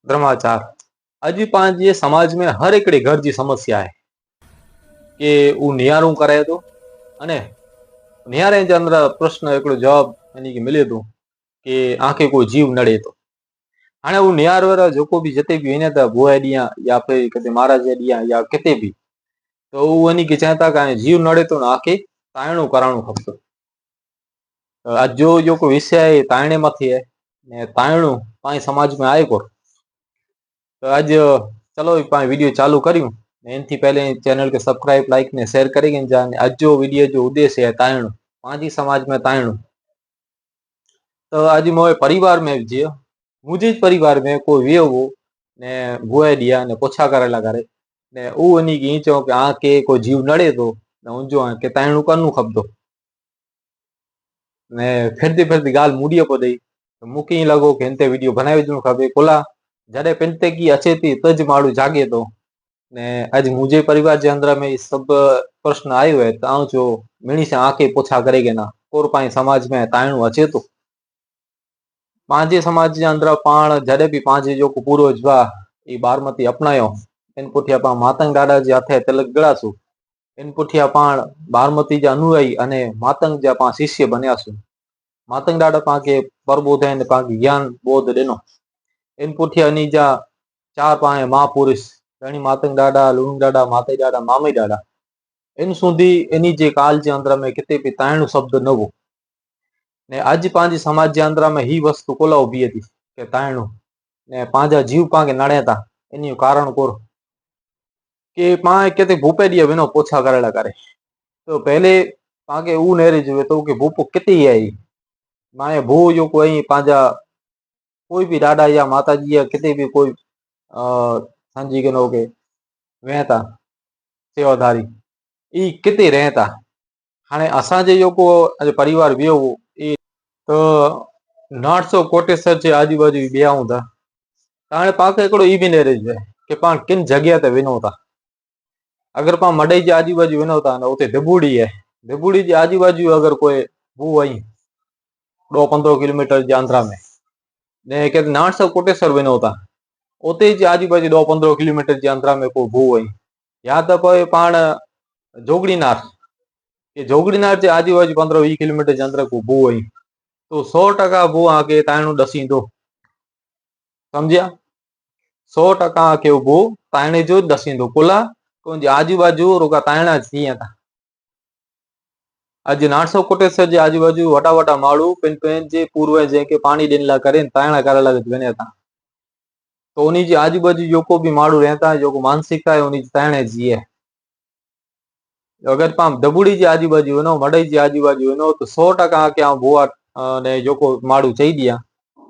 धर्माचार अॼु पंहिंजे समाज में हर हिकिड़े घर जी समस्या है कि वो नियारू करे तो अने नियारे जे अंदर प्रश्न हिकिड़ो जवाब यानी कि मिले तो कि आंखे कोई जीव नड़े तो हाणे वो नियार वारा जेको भी जिते भी वञे था बुआ ॾियां या फिर किथे महाराज ॾियां या किथे भी तो वो वञी के चवनि था कि जीव नड़े तो न आंखे ताइणो कराइणो खपे। अॼु जो जेको विषय आहे ताइणे मथे आहे ने ताइणो पंहिंजे समाज में आहे कोन। तो आज चलो वीडियो चालू करूं। एनथी पहले चैनल के सब्सक्राइब लाइक ने शेयर करेंगे जाने आज जो वीडियो जो उद्देश्य है तायणो पांची समाज में तायणो। तो आज मोए परिवार में जे मुझे परिवार में कोई वियो हो ने बुआ दिया ने पोछा करेला करे ने ऊ वनी की चो कि आ के कोई जीव नड़े तो ने उंजो के तायणो करनु खपदो ने फिरती गाल मुड़ियो को दई तो मुकी लगो कि इनते वीडियो बनावी दू खबे कोला जड़े पिनते की अच्छे थी तज माड़ू जागे तो ने आज मुझे परिवार जे अंदर में सब प्रश्न आयो है तो जो मिणी से आके पोछा करेगे ना और पाए समाज में तायणो अचे तो पांचे समाज जे अंदर पाण जड़े भी पांचे जो पूर्वज बा ई बारमती अपनायो इन पुठिया पा मातंग दादा जे हाथे तिलक गड़ासु इन पुठिया पाण बारमती जे अनुयायी अने मातंग जा पा शिष्य बन्यासु मातंग दादा पाके प्रबोधन ने पाके ज्ञान बोध देनो इन पुठिया नीजा चार पाए महापुरुष रणी मातंग दादा लूण दादा माते दादा मामे दादा इन सुधी इनी जे काल जे अंदर में किते भी तायणो शब्द न हो ने आज पांजी समाज जे अंदर में ही वस्तु कोला उभी थी के तायणो ने पांजा जीव पाके नड़े था इनी कारण कोर के पाए केते भूपे दिया विनो पोछा करेला करे तो पहले पाके ऊ नेरे जुए तो के भूपो किते है माए भू जो कोई पांजा कोई भी दादा या माता जी या किते भी कोई संजी के नो के वेता सेवाधारी ई किते रहता हाणे असा जे जो परिवार वियो हो ई तो 900 कोटेश्वर जे आजू बाजू बिया हुंदा हाणे पाके एकड़ो ई भी नेरे जुए कि पाण किन जगह ते विनो था अगर पा मडई जे आजू बाजू विनो था न उते दिबुड़ी है दिबुड़ी जे आजू बाजू अगर कोई भू वही 2-15 किलोमीटर जे अंतरा में ने के 900 कोटेश्वर विनो था उते जे आजू बाजू 2-15 किलोमीटर जे अंतरा में कोई भू वही या तो कोई पाण जोगड़ीनाथ ये जोगड़ीनाथ जे आजू बाजू 15-20 किलोमीटर जे अंदर को भू वही तो 100% भू आके तायणो दसींदो समझिया 100% आके भू तायणे जो दसींदो कोला तो आजू बाजू रोका तायणा थी था आज 900 कोटेश्वर जे आजू बाजू वटा वटा माड़ू पिन पिन जे पूर्वज जे के पानी देने करे तायणा करे लगे बने था तो उन्हीं जे आजू बाजू जो को भी माड़ू रहता है जो को मानसिकता है उन्हीं तायणे जी है अगर पाम दबुड़ी जे आजू बाजू वनो मडई जे आजू बाजू वनो तो 100% के बुआ ने जो को माड़ू चई दिया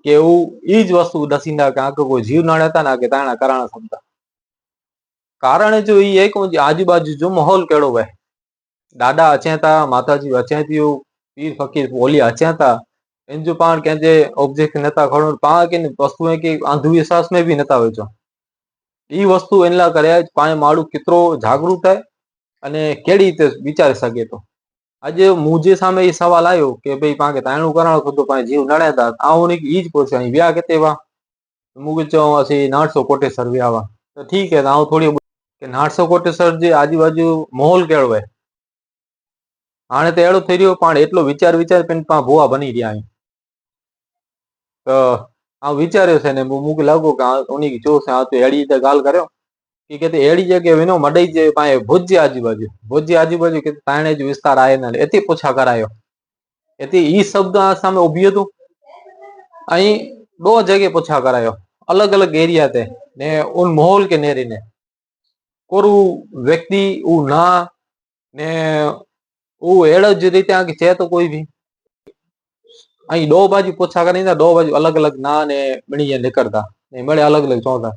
के वो ईज वस्तु दसींदा के आके कोई जीव न रहता ना के तायणा कराना समझता कारण जो ये है कि आजू बाजू जो माहौल केड़ो है दादा अचे था माता जी अचे थी पीर फकीर बोली अचे था इन जो पाण के ऑब्जेक्ट नता खड़ो पाण के वस्तुएं के अंधविश्वास में भी नता वेचो ई वस्तु इन ला करे पाए माड़ू कितरो जागरूक है अने केड़ी रीते विचार सके तो आज मुझे सामे ये सवाल आयो कि भाई पाके तायणो कराणो खुद पाए जीव नड़े था आ उन्हीं ईज पूछा व्या केते वा मुझे चो असी 900 कोटेश्वर व्या वा तो ठीक है आऊं थोड़ी कि 900 कोटेश्वर जे आजू बाजू माहौल केड़ो है हाणे तो एड़ो थई रह्यो पण एटलो विचार विचार पिन पा भुआ बनी रह्या आहियूं तो आ विचार्यो छे ने मूंखे लागो कि उन्हीं की जो से आ तो एड़ी रीते गाल कर्यो कि कहते एड़ी जगह विनो मडई जे पाए भुज जे आजू बाजू के तायणे जो विस्तार आए न एती पूछा करायो एती ई शब्द आ सामे उभियो तो अई दो जगह पूछा करायो अलग अलग एरिया ते ने उन माहौल के नेरी ने कोरू व्यक्ति ऊ ना ने ऊ एड़ो ज रीते आके छे तो कोई भी अई दो बाजू पूछा करींदा दो बाजू अलग अलग ना ने बणी निकलता ने मळे अलग अलग चौथा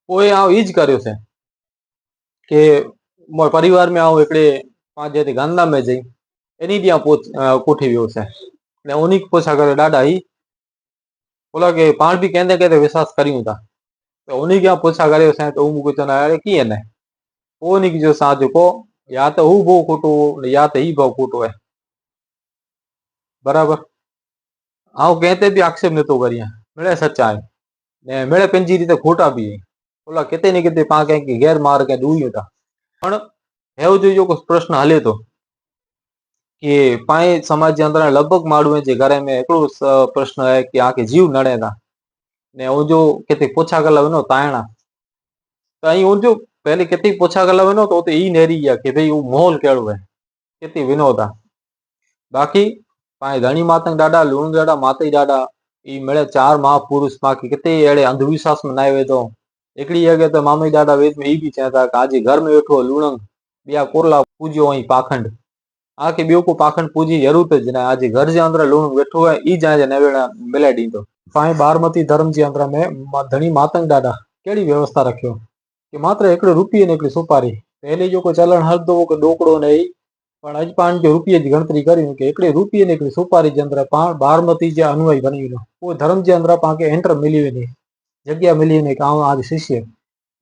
कोई आ ईज कर्यो छे के मोर परिवार में आओ एकड़े पांच जे गांधा में जई एनी दिया कोठी वियो छे ने उन्हीं पूछा करे दादा ही बोला के पाण भी कहंदे कहते विश्वास करियो था तो उन्हीं क्या पूछा करे छे तो मुझे चना अरे की है ने वो नहीं जो साथ को या तो हूँ भो खोटो या तो ही भाव खोटो है बराबर आओ कहते भी आक्षेप न तो करिया मेरे सच्चा है ને મેળે पंहिंजी રીતે ખોટા બી ઓલા કેते ને કેते पाण कंहिंखे गैरमार्ग के ॾूंहियूं था पण हेव जो जेको प्रश्न हले थो कि पाए समाज जे अंदर लगभग माण्हू जे घर में हिकिड़ो प्रश्न है कि आके जीव नड़े था ने उनजो किथे पोछा कला वञो तायणा त ऐं उनजो पहले किथे पोछा कला वञो त उते ई नेरी आहे कि भई उहो माहौल कहिड़ो है किथे विनो था बाक़ी पाए धणी मातंग ॾाढा लूण ॾाढा माते ॾाढा ई मिड़े 4 महापुरुष बाक़ी किथे अहिड़े अंधविश्वास में न वेंदो हिकिड़ी जॻह त मामई ॾाढा वेद में ई बि चवनि था कि आज घर में वेठो लूणंग ॿिया कोरला पूजियो ऐं पाखंड आके ॿियो को पाखंड पूजी ज़रूरत ज न आज घर जे अंदर लूणंग वेठो है ई जंहिं न मिलाए ॾींदो पाए बारमती धर्म जे अंदर में धणी मातंग ॾाढा कहिड़ी व्यवस्था रखियो कि मात्र हिकिड़े रुपये ने हिकिड़ी सुपारी पहले जेको चलण हलंदो हो कि ॾोकिड़ो न ई पण अॼु पाण खे रुपये जी गणतरी करियूं कि हिकिड़े रुपये ने हिकिड़ी सुपारी जे अंदर पाण बारमती जे अनुयायी बनी वञो उहो धर्म जे अंदर पाण खे एंटर मिली वेंदी जॻह मिली वेंदी कि आउं आज शिष्य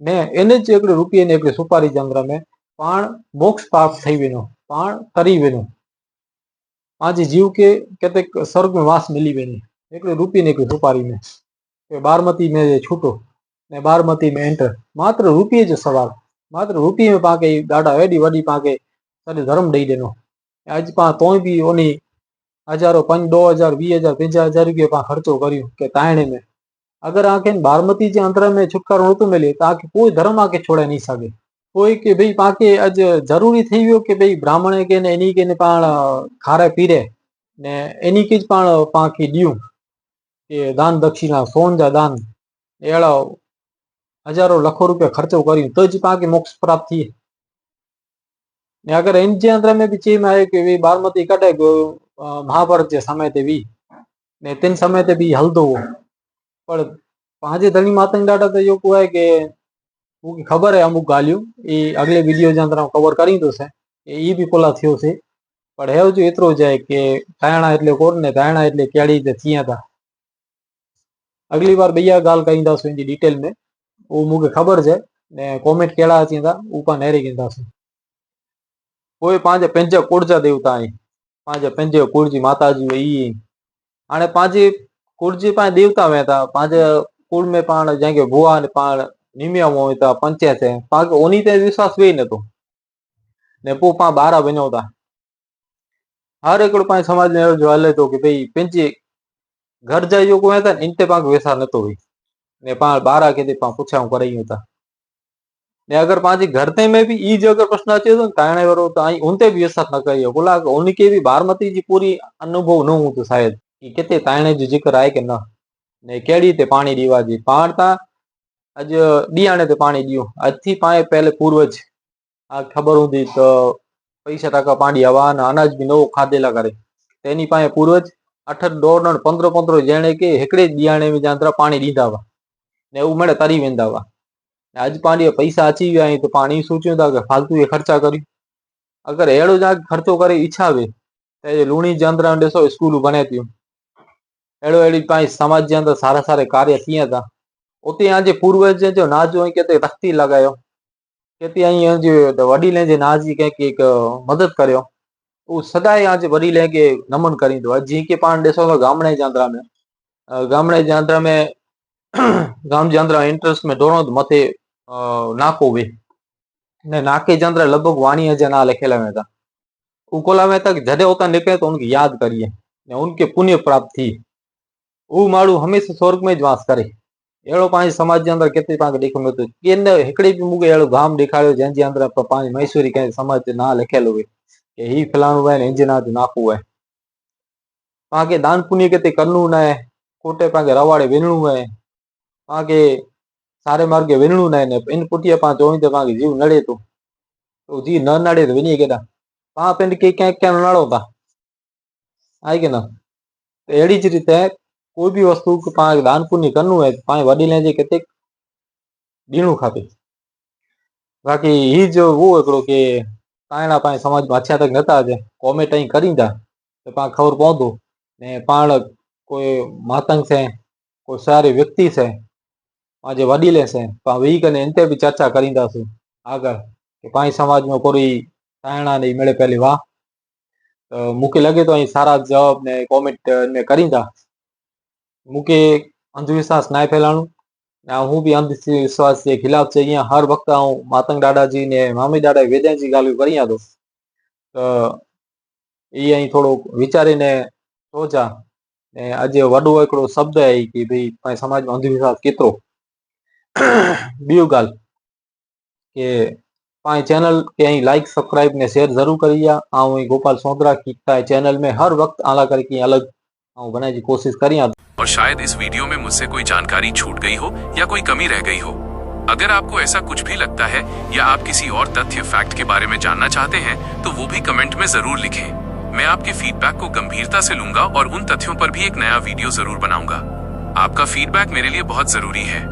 ने इन जे हिकिड़े रुपये ने हिकिड़ी सुपारी जे अंदर में पाण मोक्ष प्राप्त थी वेंदो पाण तरी वेंदो पंहिंजे जीव के किथे स्वर्ग में वास मिली वेंदी हिकिड़े रुपये ने हिकिड़ी सुपारी में बारमती में छूटो ने बारमती में एंटर मात्र रुपये जो सवाल मात्र रुपये में पाण खे ॾाढा एॾी वॾी पाण खे सॼो धर्म ॾेई ॾिनो अॼु पाण तो बि उन हज़ारों 5 2000 20000 5000 रुपये पाण ख़र्चो करियूं कि ताइणे में अगर आके बारमती जे अंदर में छुटकारो नथो मिले त आके कोई धर्म आके छोड़े नहीं सके कोई कि भई पाण खे अॼु ज़रूरी थी वियो कि भई ब्राह्मण के ने इन्ही के ने पाण खारे पीरे ने इन्ही के पाण खे ॾियूं कि दान दक्षिणा सोन जा दान अहिड़ा हज़ारों लखों रुपया खर्चो करियूं तो ज पाण खे मोक्ष प्राप्त थिए ने अगर इन जे अंदर में भी चई में आहे कि भई बारमती कढे महाभारत जे समय ते भी ने 3 समय ते भी हलंदो हो पर पंहिंजे धणी मातंग ॾाढा त जेको आहे कि मूंखे ख़बर है अमुक ॻाल्हियूं ई अॻिले वीडियो जे अंदर कवर करींदुसि ई बि कोला थियोसीं पर हेव जो एतिरो ज आहे कि ताइणा એટલે कोन ने ताइणा એટલે कहिड़ी त थिया था अगली बार भैया ॻाल्हि करींदासीं इनजी डिटेल में उहो मूंखे ख़बर आहे ने कॉमेंट कहिड़ा अची था उहो पाण नेरे ॾींदासीं कोई पंहिंजे पंहिंजा कुड़ जा देवता आहिनि पंहिंजे पंहिंजे कुड़ जी माता जी ई हाणे पंहिंजे कुड़ जे पाण देवता हुआ था पंहिंजे कुड़ में पाण जंहिंखे बुआ ने पाण निमिया हुआ था पंचायत पाण खे उन ते विश्वास वेही नथो ने पोइ पाण ॿाहिरां वञूं था हर हिकिड़ो पंहिंजे समाज में जो हले थो कि भई पंहिंजे घर जा जेको आहे त इन ते पाण खे विश्वास नथो वेही ने पाण ॿाहिरां किथे पाण पुछाऊं करायूं था ने अगर पंहिंजे घर ते में भी ई जो अगर प्रश्न अचे थो ताइणे वारो त ऐं उन ते बि विश्वास न करियो बोला उनखे भी बारमती जी पूरी अनुभव न हूंदो शायदि कि किथे ताइणे जो जिक्र आहे कि न ने कहिड़ी ते पाणी ॾीवा जी पाण था अॼु ॾीआणे ते पाणी ॾियो अॼु थी पाए पहले पूर्वज ख़बर हूंदी त पैसा टका पाणी हवा न अनाज बि नओ खाधेला करे तेनी पाए पूर्वज 8 ॾोड़ 15 ॼणे के हिकिड़े ॾीआणे जे अंदर पाणी ॾींदा हुआ ने उहे मिड़े तरी वेंदा हुआ अॼु पाण पैसा अची विया आहिनि त पाण ई सोचियूं था कि फालतू जे ख़र्चा करियूं अगरि अहिड़ो ख़र्चो करे इच्छा हुए त लूणी जे अंदर ॾिसो स्कूलूं बने थियूं अहिड़ो अहिड़ी पंहिंजे समाज जे अंदर सारा सारा कार्य थियनि था उते जे पूर्वज जो नाज़ किथे तख़्ती लॻायो किथे वॾीले जे नाज़ जी कंहिंखे मदद करियो उहो सदाई आज वॾीले खे नमन करींदो आहे जीअं की पाण ॾिसो था गामड़े जे अंदर में गामड़े जे अंदर में गाम जे अंदर इंट्रस्ट में दौड़ो त मथे नाको वे ने नाके जे अंदर लगभग वाणीअ जा नाला लिखियल हुआ था उकोला में तक जॾहिं उतां निकिरे तो उनखे यादि करिए ने उनखे पुण्य प्राप्त थी उहो माण्हू हमेशह स्वर्ग में ज वास करे अहिड़ो पंहिंजे समाज जे अंदर किथे पाण खे ॾेखण नथो केन हिकिड़े बि मूंखे अहिड़ो गाम ॾेखारियो जंहिंजे अंदर पंहिंजे मैसूरी कंहिं समाज जो नालो लिखियल हुए कि ही फलाणो आहे हिन जे नाले जो नाको आहे पाण खे दान पुण्य किथे करणो न आहे खोटे पाण खे रवाड़े वञिणो आहे पाण खे सारे मार्गे वञिणो न आहे इन पुठियां पाण चवनि त पाण खे जीव नड़े थो तो जीव न नड़े त वञे केॾांहुं पाण पंहिंजे कंहिं नड़ो था आहे की न अहिड़ी ज रीते कोई बि वस्तु खे पाण खे दान पुण्य करणो आहे पाण वॾीले जे किथे ॾियणो खपे बाक़ी ही जो उहो हिकिड़ो की ताइणा पंहिंजे समाज में अछा तक नथा अचनि कॉमेंट ऐं करींदा त पाण ख़बर पवंदो ने पाण कोई मातंग से कोई सारे व्यक्ति से पंहिंजे वॾीले से पाण वेही करे इन ते बि चर्चा करींदासीं अगरि की पंहिंजे समाज में कोई ताइणा नहीं मिले पहले वाह त मूंखे लॻे थो ऐं सारा जवाब ने कॉमेंट में करींदा मूंखे अंधविश्वास न आहे फैलाइणो હું બી અંધવિશ્વાસ જે ખિલાફ છે અહીંયા હર વખત હું માતંગ દાદાજી ને મામી દાદા વેદાંતજી ગાલ્યું કરી હતો તો એ અહીં થોડુંક વિચારીને સોચા ને આજે વડો એકડો શબ્દ આવી કે ભાઈ પાંચ સમાજમાં અંધવિશ્વાસ કેતરો બીજું ગાલ કે पाई चैनल के અહીં लाइक सब्सक्राइब ने शेयर जरूर करिए। आऊँ गोपाल सोंदरा की चैनल में हर वक्त आला करके अलग आऊँ बनाने की कोशिश करिए। और शायद इस वीडियो में मुझसे कोई जानकारी छूट गई हो या कोई कमी रह गई हो। अगर आपको ऐसा कुछ भी लगता है या आप किसी और तथ्य फैक्ट के बारे में जानना चाहते हैं तो वो भी कमेंट में जरूर लिखें। मैं आपके फीडबैक को गंभीरता से लूंगा और उन तथ्यों पर भी एक नया वीडियो जरूर बनाऊंगा। आपका फीडबैक मेरे लिए बहुत जरूरी है।